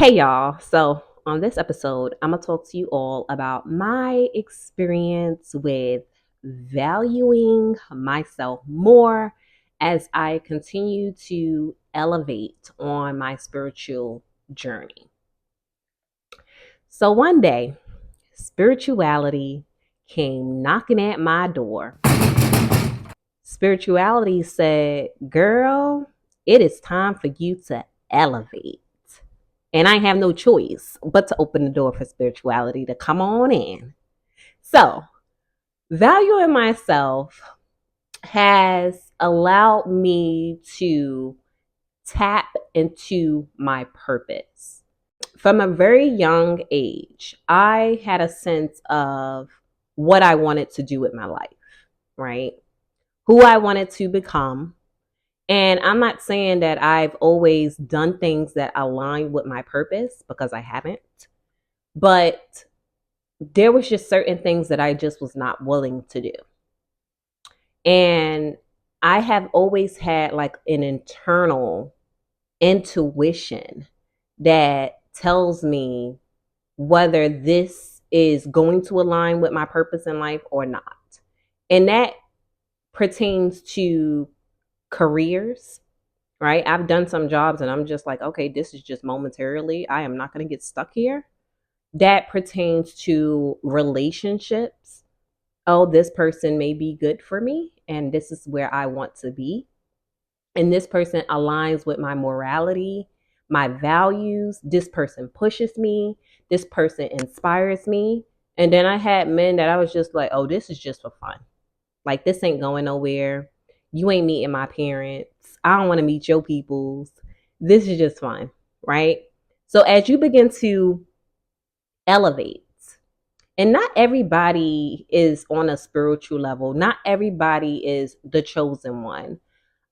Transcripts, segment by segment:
Hey y'all. So, on this episode, I'm going to talk to you all about my experience with valuing myself more as I continue to elevate on my spiritual journey. So, one day, spirituality came knocking at my door. Spirituality said, "Girl, it is time for you to elevate." And I have no choice but to open the door for spirituality to come on in. So, valuing myself has allowed me to tap into my purpose. From a very young age, I had a sense of what I wanted to do with my life, right? Who I wanted to become. And I'm not saying that I've always done things that align with my purpose, because I haven't. But there was just certain things that I just was not willing to do. And I have always had like an internal intuition that tells me whether this is going to align with my purpose in life or not. And that pertains to careers, right? I've done some jobs and I'm just like, okay, this is just momentarily. I am not going to get stuck here. That pertains to relationships. Oh, this person may be good for me, and this is where I want to be. And this person aligns with my morality, my values. This person pushes me. This person inspires me. And then I had men that I was just like, oh, this is just for fun. Like, this ain't going nowhere. You ain't meeting my parents. I don't want to meet your peoples. This is just fun, right? So as you begin to elevate, and not everybody is on a spiritual level, not everybody is the chosen one,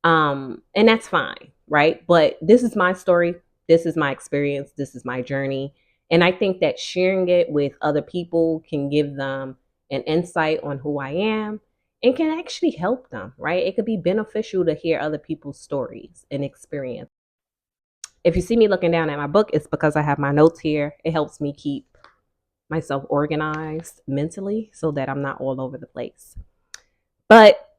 and that's fine, right? But this is my story, this is my experience, this is my journey, and I think that sharing it with other people can give them an insight on who I am and can actually help them, right? It could be beneficial to hear other people's stories and experience. If you see me looking down at my book, it's because I have my notes here. It helps me keep myself organized mentally so that I'm not all over the place. But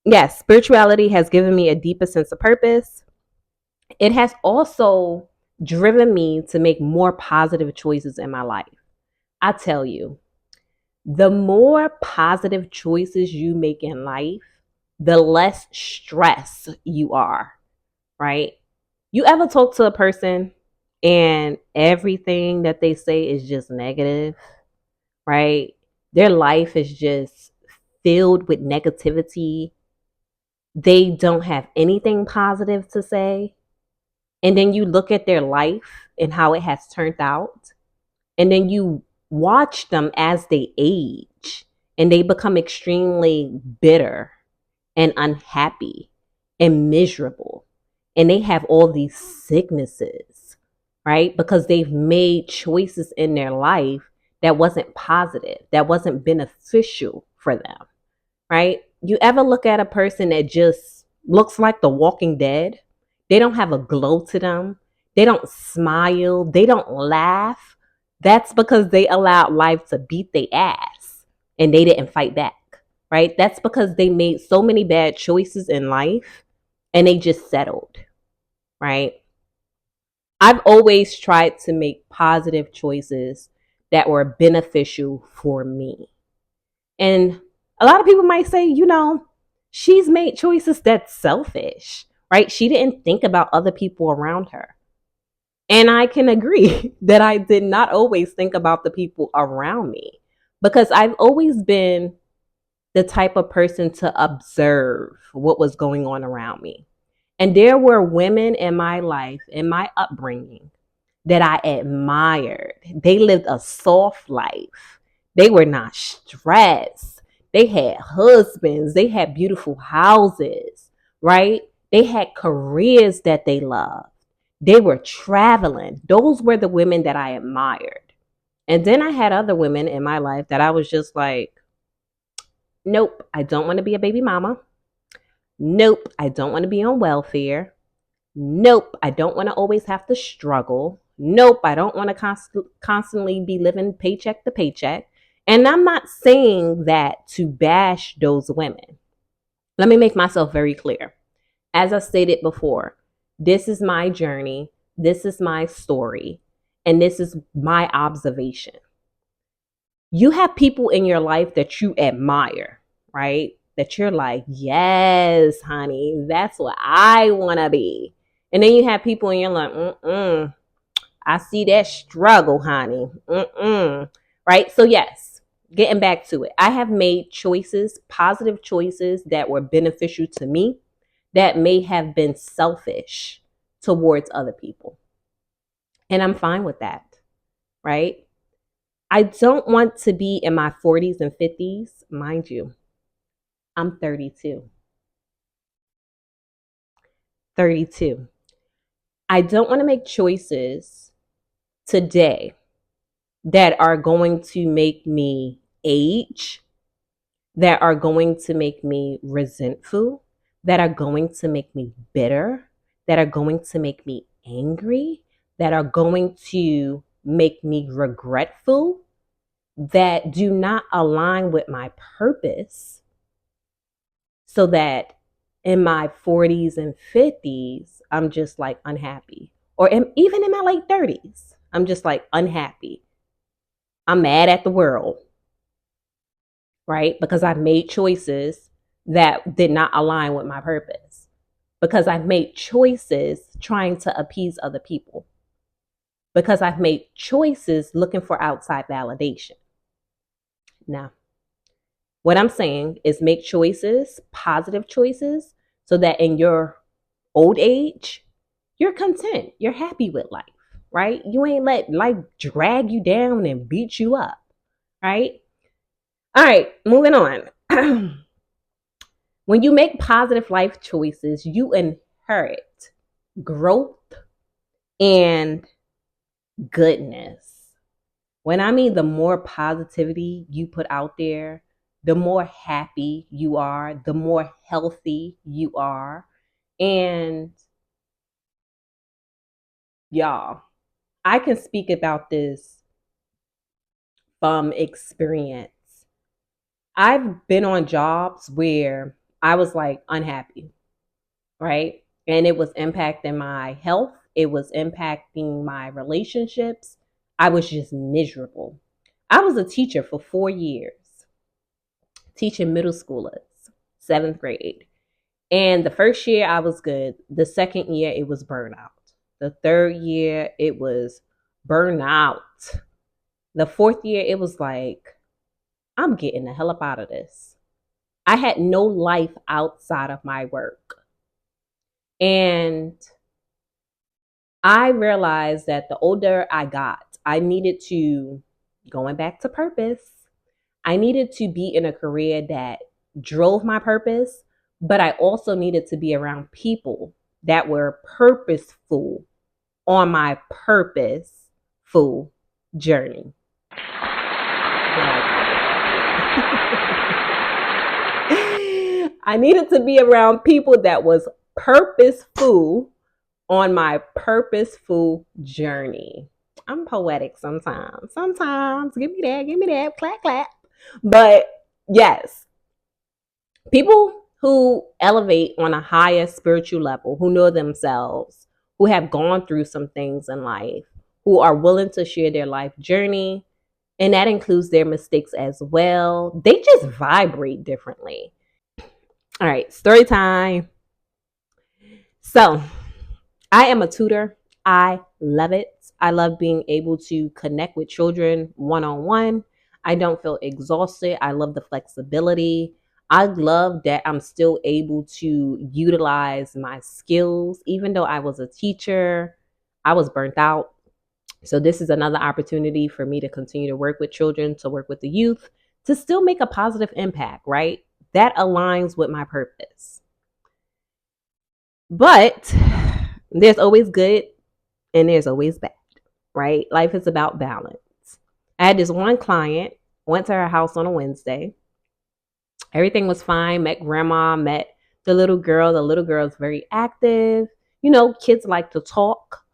yes, spirituality has given me a deeper sense of purpose. It has also driven me to make more positive choices in my life. I tell you, the more positive choices you make in life, the less stress you are, right? You ever talk to a person and everything that they say is just negative, right? Their life is just filled with negativity. They don't have anything positive to say. And then you look at their life and how it has turned out. And then you watch them as they age and they become extremely bitter and unhappy and miserable. And they have all these sicknesses, right? Because they've made choices in their life that wasn't positive, that wasn't beneficial for them, right? You ever look at a person that just looks like the Walking Dead? They don't have a glow to them. They don't smile. They don't laugh. That's because they allowed life to beat their ass and they didn't fight back, right? That's because they made so many bad choices in life and they just settled, right? I've always tried to make positive choices that were beneficial for me. And a lot of people might say, she's made choices that's selfish, right? She didn't think about other people around her. And I can agree that I did not always think about the people around me, because I've always been the type of person to observe what was going on around me. And there were women in my life, in my upbringing, that I admired. They lived a soft life. They were not stressed. They had husbands. They had beautiful houses, right? They had careers that they loved. They were traveling. Those were the women that I admired. And then I had other women in my life that I was just like, nope, I don't want to be a baby mama. Nope, I don't want to be on welfare. Nope, I don't want to always have to struggle. Nope, I don't want to constantly be living paycheck to paycheck. And I'm not saying that to bash those women. Let me make myself very clear. As I stated before, this is my journey, this is my story, and this is my observation. You have people in your life that you admire, right? That you're like, yes, honey, that's what I want to be. And then you have people and you're like, I see that struggle, honey. Right? So, yes, getting back to it, I have made choices, positive choices that were beneficial to me that may have been selfish towards other people. And I'm fine with that, right? I don't want to be in my 40s and 50s. Mind you, I'm 32. 32. I don't want to make choices today that are going to make me age, that are going to make me resentful, that are going to make me bitter, that are going to make me angry, that are going to make me regretful, that do not align with my purpose, so that in my 40s and 50s, I'm just like unhappy. Or even in my late 30s, I'm just like unhappy. I'm mad at the world, right? Because I've made choices that did not align with my purpose. Because I've made choices trying to appease other people. Because I've made choices looking for outside validation. Now, what I'm saying is make choices, positive choices, so that in your old age, you're content. You're happy with life, right? You ain't let life drag you down and beat you up, right? All right, moving on. When you make positive life choices, you inherit growth and goodness. When I mean the more positivity you put out there, the more happy you are, the more healthy you are. And y'all, I can speak about this from experience. I've been on jobs where I was like unhappy, right? And it was impacting my health, it was impacting my relationships. I was just miserable. I was a teacher for 4 years, teaching middle schoolers, seventh grade. And the first year I was good. The second year it was burnout. The third year it was burnout. The fourth year it was like, I'm getting the hell up out of this. I had no life outside of my work. And I realized that the older I got, I needed to, going back to purpose, I needed to be in a career that drove my purpose, but I also needed to be around people that were purposeful on my purposeful journey. I needed to be around people that was purposeful on my purposeful journey. I'm poetic sometimes. Sometimes. Give me that, clap, clap. But yes, people who elevate on a higher spiritual level, who know themselves, who have gone through some things in life, who are willing to share their life journey, and that includes their mistakes as well. They just vibrate differently. All right, story time. So, I am a tutor. I love it. I love being able to connect with children one on one. I don't feel exhausted. I love the flexibility. I love that I'm still able to utilize my skills. Even though I was a teacher, I was burnt out. So, this is another opportunity for me to continue to work with children, to work with the youth, to still make a positive impact, right? That aligns with my purpose. But there's always good and there's always bad, right? Life is about balance. I had this one client, went to her house on a Wednesday. Everything was fine, met grandma, met the little girl. The little girl is very active. You know, kids like to talk.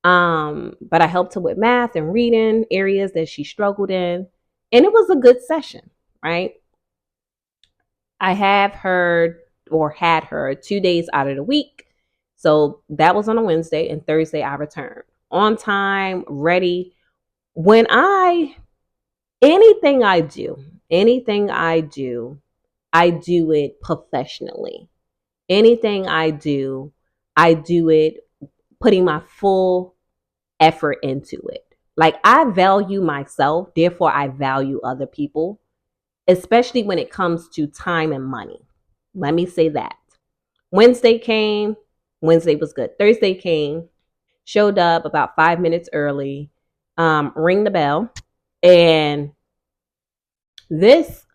But I helped her with math and reading areas that she struggled in. And it was a good session, right? I have her or had her 2 days out of the week. So that was on a Wednesday, and Thursday I returned on time, ready. When I, anything I do, anything I do it professionally. Anything I do it putting my full effort into it. Like I value myself, therefore I value other people, especially when it comes to time and money. Let me say that. Wednesday came, Wednesday was good. Thursday came, showed up about 5 minutes early, ring the bell, and this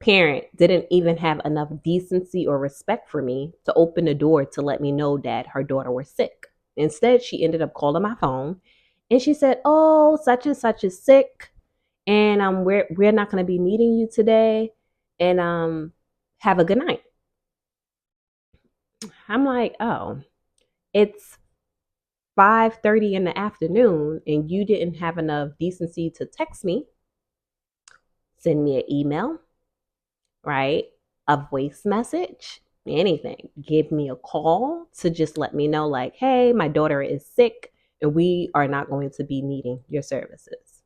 parent didn't even have enough decency or respect for me to open the door to let me know that her daughter was sick. Instead, she ended up calling my phone and she said, "Oh, such and such is sick, and we're not going to be meeting you today, and have a good night." I'm like, "Oh, it's 5:30 in the afternoon and you didn't have enough decency to text me, send me an email, right? A voice message, anything. Give me a call to just let me know, like, hey, my daughter is sick and we are not going to be needing your services."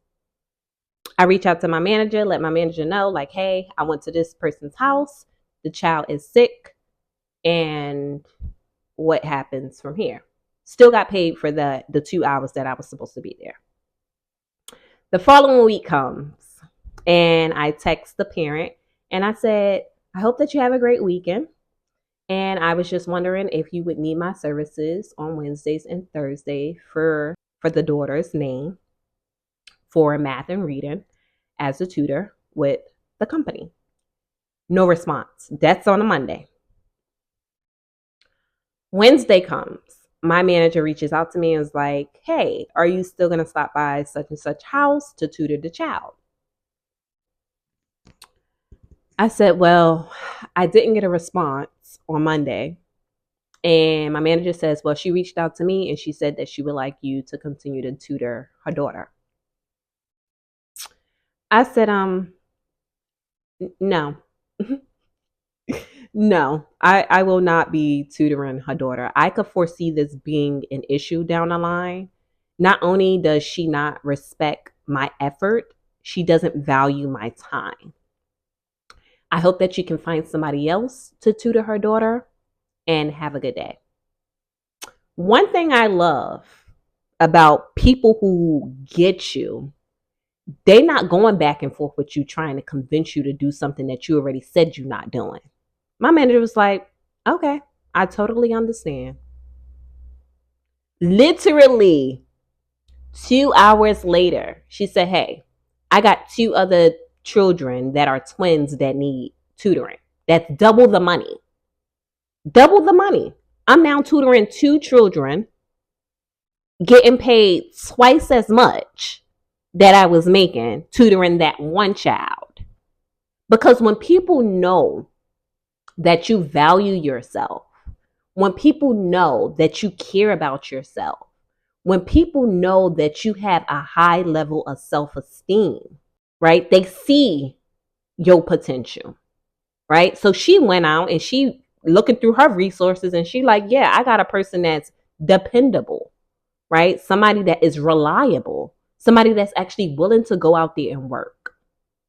I reach out to my manager, let my manager know, like, hey, I went to this person's house, the child is sick, and what happens from here? Still got paid for the 2 hours that I was supposed to be there. The following week comes and I text the parent and I said, "I hope that you have a great weekend. And I was just wondering if you would need my services on Wednesdays and Thursday for the daughter's name for math and reading as a tutor with the company." No response. That's on a Monday. Wednesday comes. My manager reaches out to me and is like, "Hey, are you still going to stop by such and such house to tutor the child?" I said, "Well, I didn't get a response on Monday." And my manager says, "Well, she reached out to me and she said that she would like you to continue to tutor her daughter." I said, no. No, I will not be tutoring her daughter. I could foresee this being an issue down the line. Not only does she not respect my effort, she doesn't value my time. I hope that you can find somebody else to tutor her daughter, and have a good day. One thing I love about people who get you, they not going back and forth with you trying to convince you to do something that you already said you're not doing. My manager was like, "Okay, I totally understand." Literally 2 hours later, she said, "Hey, I got two other children that are twins that need tutoring. That's double the money. Double the money. I'm now tutoring two children, getting paid twice as much that I was making tutoring that one child." Because when people know that you value yourself, when people know that you care about yourself, when people know that you have a high level of self-esteem, right? They see your potential, right? So she went out and she looking through her resources and she like, "Yeah, I got a person that's dependable, right? Somebody that is reliable, somebody that's actually willing to go out there and work.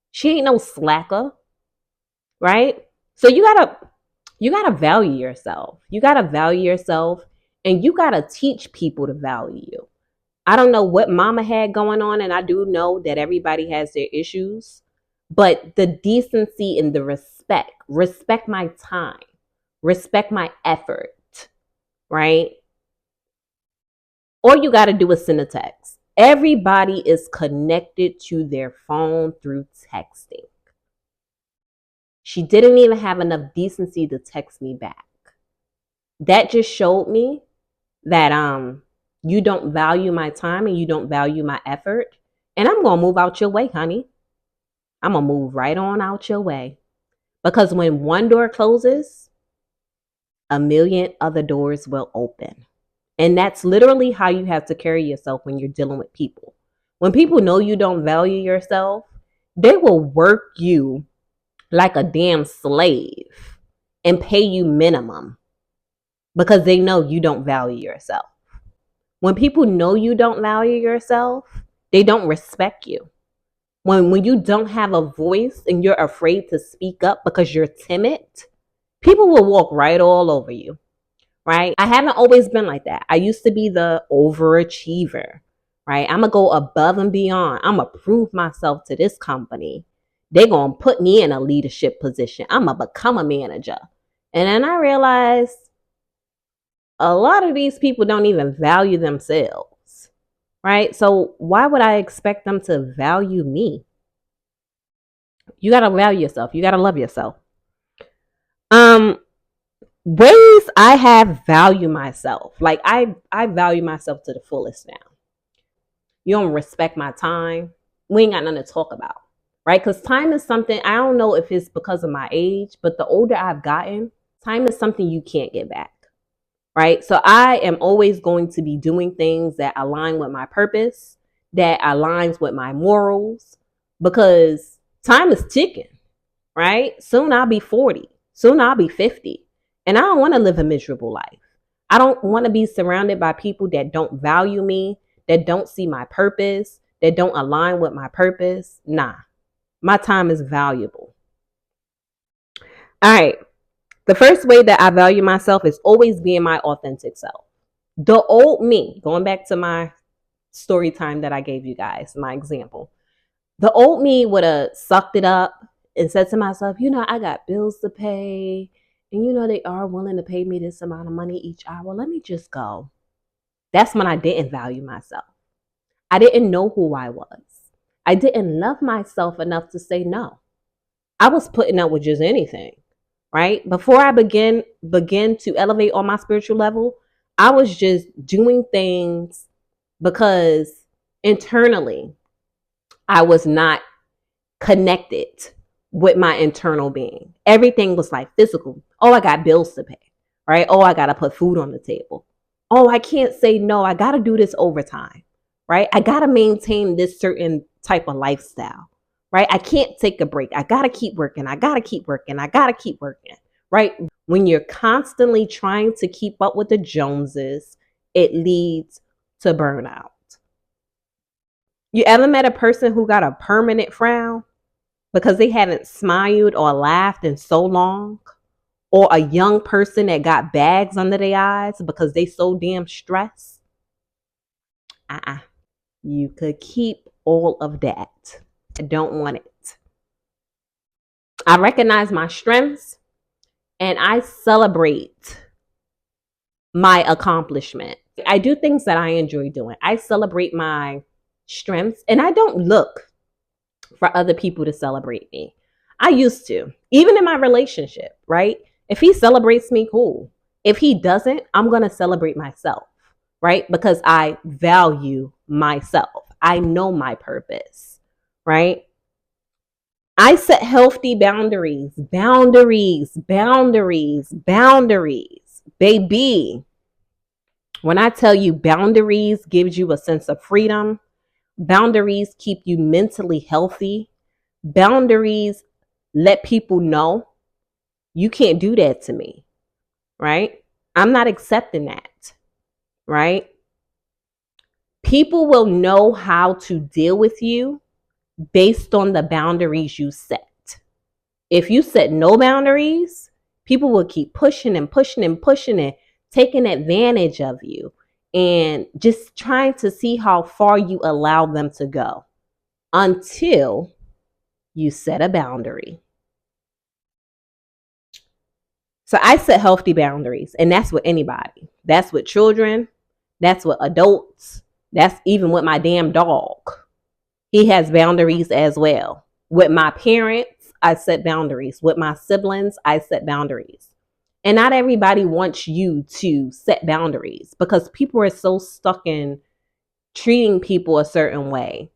She ain't no slacker, right?" So you gotta value yourself. You gotta value yourself, and you gotta teach people to value you. I don't know what mama had going on, and I do know that everybody has their issues, but the decency and the respect my time, respect my effort, right? All you got to do is send a text. Everybody is connected to their phone through texting. She didn't even have enough decency to text me back. That just showed me that you don't value my time and you don't value my effort. And I'm going to move out your way, honey. I'm going to move right on out your way. Because when one door closes, a million other doors will open. And that's literally how you have to carry yourself when you're dealing with people. When people know you don't value yourself, they will work you like a damn slave and pay you minimum because they know you don't value yourself. When people know you don't value yourself, they don't respect you. When you don't have a voice and you're afraid to speak up because you're timid, people will walk right all over you, right? I haven't always been like that. I used to be the overachiever, right? I'm going to go above and beyond. I'm going to prove myself to this company. They're going to put me in a leadership position. I'm going to become a manager. And then I realized a lot of these people don't even value themselves, right? So why would I expect them to value me? You got to value yourself. You got to love yourself. Ways I have value myself. Like I value myself to the fullest now. You don't respect my time. We ain't got nothing to talk about, right? Because time is something, I don't know if it's because of my age, but the older I've gotten, time is something you can't get back, right? So I am always going to be doing things that align with my purpose, that aligns with my morals, because time is ticking, right? Soon I'll be 40. Soon I'll be 50. And I don't want to live a miserable life. I don't want to be surrounded by people that don't value me, that don't see my purpose, that don't align with my purpose. Nah, my time is valuable. All right. The first way that I value myself is always being my authentic self. The old me, going back to my story time that I gave you guys, my example, the old me would have sucked it up and said to myself, I got bills to pay. And they are willing to pay me this amount of money each hour. Let me just go. That's when I didn't value myself. I didn't know who I was. I didn't love myself enough to say no. I was putting up with just anything, right? Before I begin to elevate on my spiritual level, I was just doing things because internally I was not connected with my internal being. Everything was like physical. Oh, I got bills to pay, right? Oh, I got to put food on the table. Oh, I can't say no. I got to do this overtime, right? I got to maintain this certain type of lifestyle, right? I can't take a break. I got to keep working. I got to keep working. I got to keep working, right? When you're constantly trying to keep up with the Joneses, it leads to burnout. You ever met a person who got a permanent frown because they haven't smiled or laughed in so long? Or a young person that got bags under their eyes because they so damn stressed? You could keep all of that. I don't want it. I recognize my strengths and I celebrate my accomplishment. I do things that I enjoy doing. I celebrate my strengths and I don't look for other people to celebrate me. I used to, even in my relationship, right? If he celebrates me, cool. If he doesn't, I'm going to celebrate myself, right? Because I value myself. I know my purpose, right? I set healthy boundaries, baby. When I tell you boundaries gives you a sense of freedom, boundaries keep you mentally healthy, boundaries let people know you can't do that to me, right? I'm not accepting that, right? People will know how to deal with you based on the boundaries you set. If you set no boundaries, people will keep pushing and pushing and pushing and taking advantage of you and just trying to see how far you allow them to go until you set a boundary. So I set healthy boundaries, and that's with anybody. That's with children. That's with adults. That's even with my damn dog. He has boundaries as well. With my parents, I set boundaries. With my siblings, I set boundaries. And not everybody wants you to set boundaries because people are so stuck in treating people a certain way.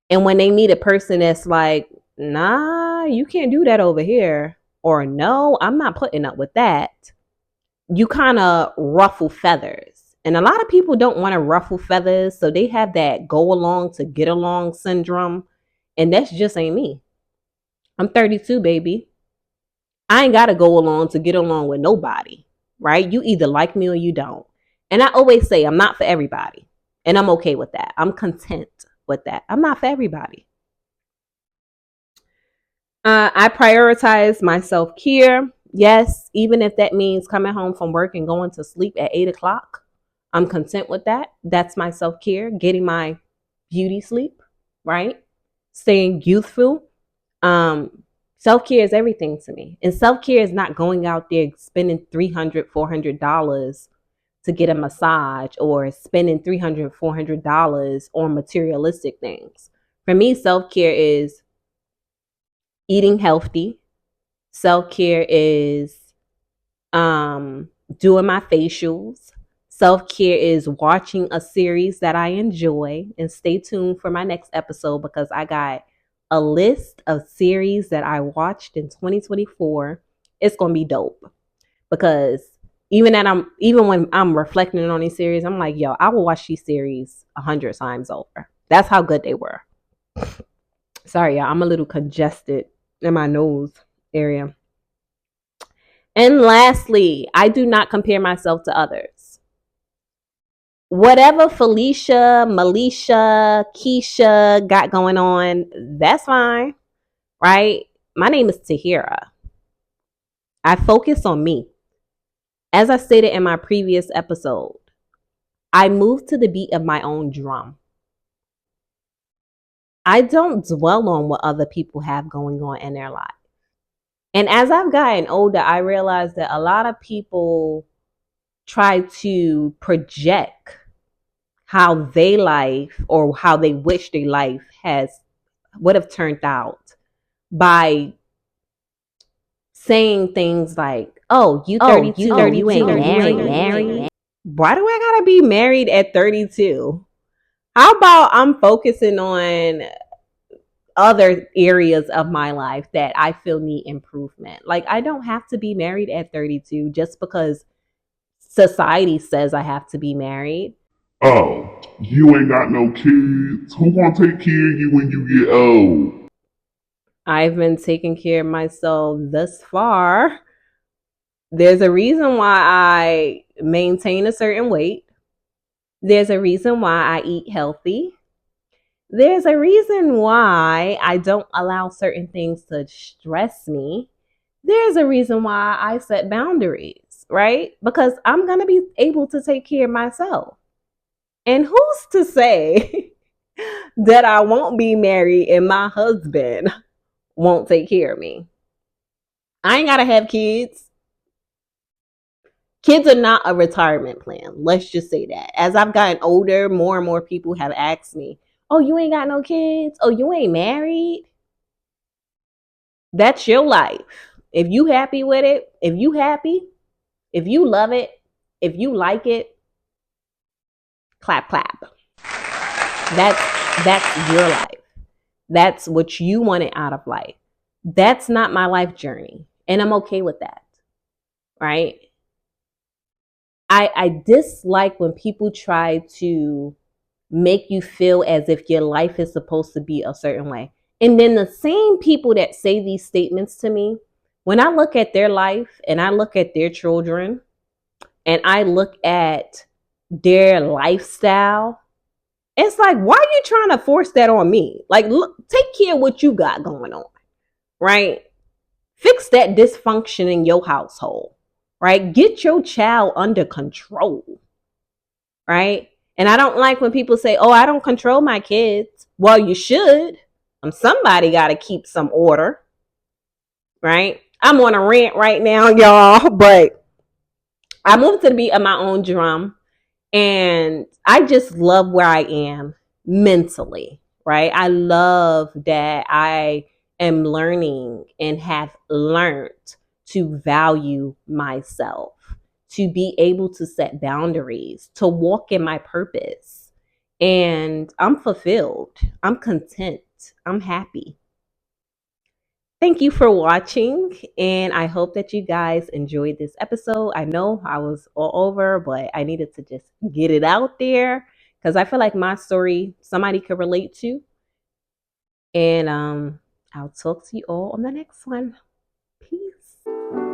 And when they meet a person that's like, nah, you can't do that over here, or no, I'm not putting up with that, you kind of ruffle feathers And a lot of people don't want to ruffle feathers, so they have that go along to get along syndrome. And that's just ain't me. I'm 32, baby. I ain't got to go along to get along with nobody, right? You either like me or you don't. And I always say I'm not for everybody. And I'm okay with that. I'm content with that. I'm not for everybody. I prioritize my self care. Yes, even if that means coming home from work and going to sleep at 8 o'clock, I'm content with that. That's my self care, getting my beauty sleep, right? Staying youthful. Self care is everything to me. And self care is not going out there spending $300, $400 to get a massage or spending $300, $400 on materialistic things. For me, self care is eating healthy. Self care is doing my facials. Self care is watching a series that I enjoy. And stay tuned for my next episode because I got a list of series that I watched in 2024. It's gonna be dope because even when I'm reflecting on these series, I'm like, yo, I will watch these series 100 times over. That's how good they were. Sorry, y'all, I'm a little congested in my nose area. And lastly, I do not compare myself to others. Whatever Felicia, Melisha, Keisha got going on, that's fine, right? My name is Tahira. I focus on me. As I stated in my previous episode, I move to the beat of my own drum. I don't dwell on what other people have going on in their life. And as I've gotten older, I realized that a lot of people try to project how they life or how they wish their life would have turned out by saying things like, "Oh, you 32, you ain't married. Why do I gotta be married at 32? How about I'm focusing on other areas of my life that I feel need improvement? Like I don't have to be married at 32 just because society says I have to be married. Oh, you ain't got no kids? Who gonna take care of you when you get old? I've been taking care of myself thus far. There's a reason why I maintain a certain weight. There's a reason why I eat healthy. There's a reason why I don't allow certain things to stress me. There's a reason why I set boundaries, right? Because I'm going to be able to take care of myself. And who's to say that I won't be married and my husband won't take care of me? I ain't got to have kids. Kids are not a retirement plan. Let's just say that. As I've gotten older, more and more people have asked me, "Oh, you ain't got no kids? Oh, you ain't married?" That's your life. If you happy with it, if you happy, if you love it, if you like it, clap clap. That's your life. That's what you wanted out of life. That's not my life journey, and I'm okay with that. Right? I dislike when people try to make you feel as if your life is supposed to be a certain way. And then the same people that say these statements to me, when I look at their life and I look at their children and I look at their lifestyle, it's like, why are you trying to force that on me? Like, look, take care of what you got going on, right? Fix that dysfunction in your household, right? Get your child under control, right? And I don't like when people say, "Oh, I don't control my kids." Well, you should. Somebody got to keep some order, right? I'm on a rant right now, y'all, but I moved to the beat of my own drum, and I just love where I am mentally, right? I love that I am learning and have learned to value myself, to be able to set boundaries, to walk in my purpose. And I'm fulfilled. I'm content. I'm happy. Thank you for watching, and I hope that you guys enjoyed this episode. I know I was all over, but I needed to just get it out there because I feel like my story somebody could relate to. And I'll talk to you all on the next one. Peace.